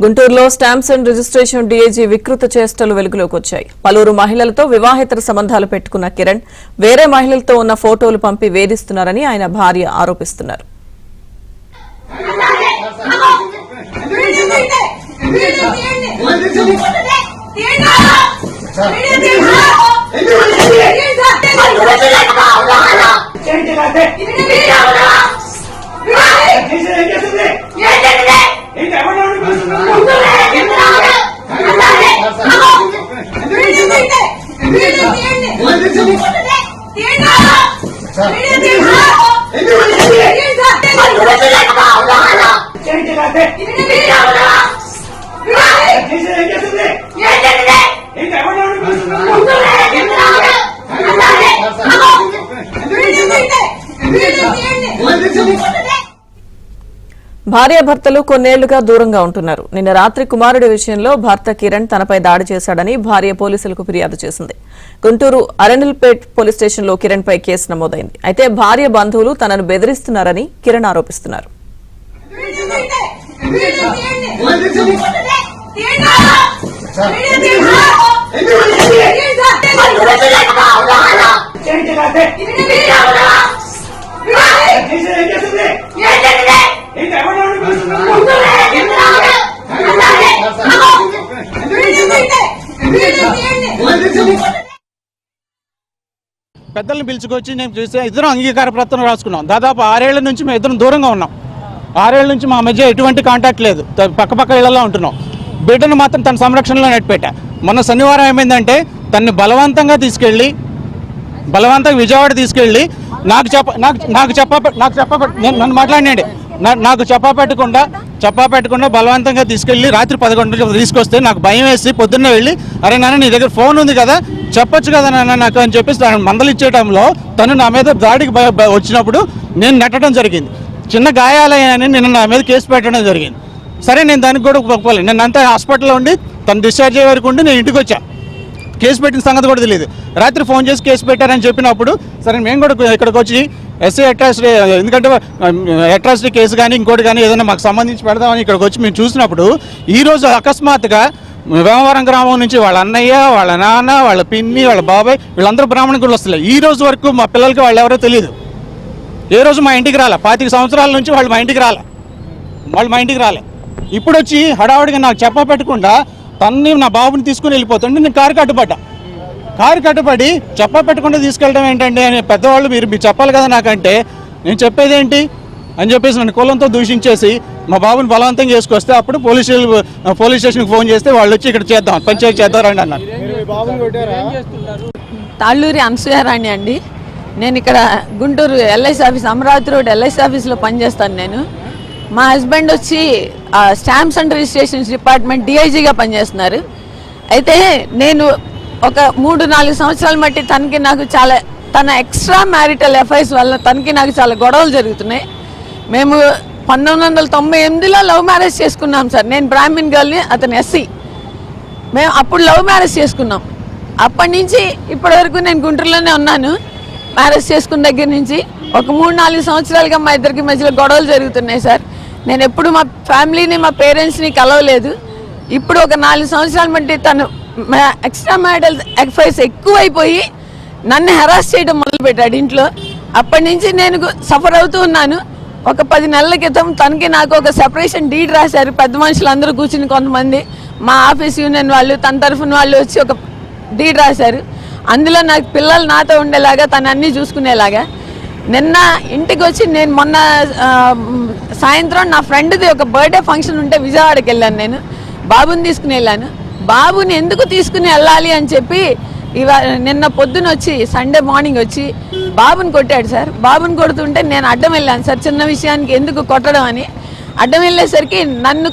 గుంటూరులో stamps and registration DIG వికృత చేష్టలు వెలుగులోకి వచ్చాయి. పలువురు మహిళలతో వివాహేతర సంబంధాలు పెట్టుకున్న కిరణ్ వేరే మహిళలతో ఉన్న ఫోటోలు పంపి వేధిస్తున్నారని ఆయన భార్య ఆరోపిస్తున్నారు. భార్యాభర్తలు కొన్నేళ్లుగా దూరంగా ఉంటున్నారు. నిన్న రాత్రి కుమారుడి విషయంలో భర్త కిరణ్ తనపై దాడి చేశాడని భార్య పోలీసులకు ఫిర్యాదు చేసింది. గుంటూరు అరణ్యపేట్ పోలీస్ స్టేషన్లో కిరణ్ పై కేసు నమోదైంది. అయితే భార్య బంధువులు తనను బెదిరిస్తున్నారని కిరణ్ ఆరోపిస్తున్నారు. పెద్దల్ని పిలుచుకొచ్చి నేను చూస్తే ఇద్దరం అంగీకార పత్రం రాసుకున్నాం. దాదాపు 6 ఏళ్ల నుంచి మేము ఇద్దరం దూరంగా ఉన్నాం. 6 ఏళ్ల నుంచి మా మధ్య ఎటువంటి కాంటాక్ట్ లేదు. పక్క ఇళ్లలో ఉంటున్నాం. బిడ్డను మాత్రం తన సంరక్షణలో నెట్టిపెట్టా. మొన్న శనివారం ఏమైందంటే తనని బలవంతంగా విజయవాడ తీసుకెళ్ళి నన్ను మాట్లాడినండి. నాకు చెప్పా పెట్టకుండా బలవంతంగా తీసుకెళ్ళి రాత్రి 11 గంటలకు తీసుకొస్తే నాకు భయం వేసి పొద్దున్నే వెళ్ళి, అరే నాన్న నీ దగ్గర ఫోన్ ఉంది కదా, చెప్పొచ్చు కదా నాన్న నాకు అని చెప్పేసి తను మందలిచ్చేయడంలో తను నా మీద దాడికి వచ్చినప్పుడు నేను నెట్టడం జరిగింది. చిన్న గాయాలయ్యాయని నేను నా మీద కేసు పెట్టడం జరిగింది. సరే నేను దానికి కూడా ఒప్పుకోలేదు. నేను అంతా హాస్పిటల్లో ఉండి తను డిశ్చార్జ్ అయ్యే వరకు ఉండి నేను ఇంటికి వచ్చా. కేసు పెట్టిన సంగతి కూడా తెలియదు. రాత్రి ఫోన్ చేసి కేసు పెట్టారని చెప్పినప్పుడు సరే మేము కూడా ఇక్కడికి వచ్చి ఎస్సీ అట్రాసిటీ, ఎందుకంటే అట్రాసిటీ కేసు కానీ ఇంకోటి కానీ ఏదైనా మాకు సంబంధించి పెడదామని ఇక్కడికి వచ్చి మేము చూసినప్పుడు ఈరోజు అకస్మాత్తుగా వేమవరం గ్రామం నుంచి వాళ్ళ అన్నయ్య, వాళ్ళ నాన్న, వాళ్ళ పిన్ని, వాళ్ళ బాబాయ్ వీళ్ళందరూ బ్రాహ్మణ గుళ్ళు వస్తలే. ఈ రోజు వరకు మా పిల్లలకి వాళ్ళు ఎవరో తెలియదు. ఏ రోజు మా ఇంటికి రాలే. 25 సంవత్సరాల నుంచి వాళ్ళు మా ఇంటికి రాలే. ఇప్పుడు వచ్చి హడావుడిగా నాకు చెప్పా పెట్టకుండా తన్ని నా బాబుని తీసుకుని వెళ్ళిపోతుంటే నేను కారు కట్టుబడి చెప్పా పెట్టకుండా తీసుకెళ్ళడం ఏంటండి అని పెద్దవాళ్ళు మీరు చెప్పాలి కదా నాకంటే, నేను చెప్పేది ఏంటి అని చెప్పేసి నన్ను కులంతో దూషించేసి మా బాబుని బలవంతంగా చేసుకొస్తే అప్పుడు పోలీస్ స్టేషన్కి ఫోన్ చేస్తే వాళ్ళు వచ్చి ఇక్కడ చేద్దాం పంచాయతీ చేద్దారండి అన్నారు. తాళ్ళూరి అనసూయారాణి అండి. నేను ఇక్కడ Guntur LIC office, Amaravati road LIC ఆఫీస్లో పనిచేస్తాను నేను. మా హస్బెండ్ వచ్చి స్టాంప్స్ అండ్ రిజిస్ట్రేషన్స్ డిపార్ట్మెంట్ డిఐజీగా పనిచేస్తున్నారు. అయితే నేను ఒక 3-4 సంవత్సరాల మట్టి తన ఎక్స్ట్రా మ్యారిటల్ అఫైర్స్ వల్ల తనకి నాకు చాలా గొడవలు జరుగుతున్నాయి. మేము 1998లో లవ్ మ్యారేజ్ చేసుకున్నాం సార్. నేను బ్రాహ్మిన్ గర్ల్ని, అతను ఎస్సీ. మేము అప్పుడు లవ్ మ్యారేజ్ చేసుకున్నాం. అప్పటి నుంచి ఇప్పటి వరకు నేను గుంటూరులోనే ఉన్నాను. మ్యారేజ్ చేసుకున్న దగ్గర నుంచి ఒక 3-4 సంవత్సరాలుగా మా ఇద్దరికి మధ్యలో గొడవలు జరుగుతున్నాయి సార్. నేను ఎప్పుడు మా ఫ్యామిలీని, మా పేరెంట్స్ని కలవలేదు. ఇప్పుడు ఒక 4 సంవత్సరాల బట్టి తను ఎక్స్ట్రా మ్యారిటల్ అఫైర్స్ ఎక్కువైపోయి నన్ను హెరాస్ చేయడం మొదలుపెట్టాడు ఇంట్లో. అప్పటి నుంచి నేను సఫర్ అవుతూ ఉన్నాను. ఒక 10 నెలల క్రితం తనకి నాకు ఒక సెపరేషన్ డీడ్ రాశారు. పెద్ద మనుషులు అందరూ కూర్చుని, కొంతమంది మా ఆఫీస్ యూనియన్ వాళ్ళు, తన తరఫున వాళ్ళు వచ్చి ఒక డీడ్ రాశారు. అందులో నాకు పిల్లలు నాతో ఉండేలాగా, తను అన్నీ చూసుకునేలాగా. నిన్న ఇంటికి వచ్చి నేను మొన్న సాయంత్రం నా ఫ్రెండ్ది ఒక బర్త్డే ఫంక్షన్ ఉంటే విజయవాడకి వెళ్ళాను. నేను బాబుని తీసుకుని వెళ్ళాను. బాబుని ఎందుకు తీసుకుని వెళ్ళాలి అని చెప్పి నిన్న పొద్దున వచ్చి సండే మార్నింగ్ వచ్చి బాబుని కొట్టాడు సార్. బాబుని కొడుతుంటే నేను అడ్డం వెళ్ళాను సార్. చిన్న విషయానికి ఎందుకు కొట్టడం అని అడ్డం వెళ్ళేసరికి నన్ను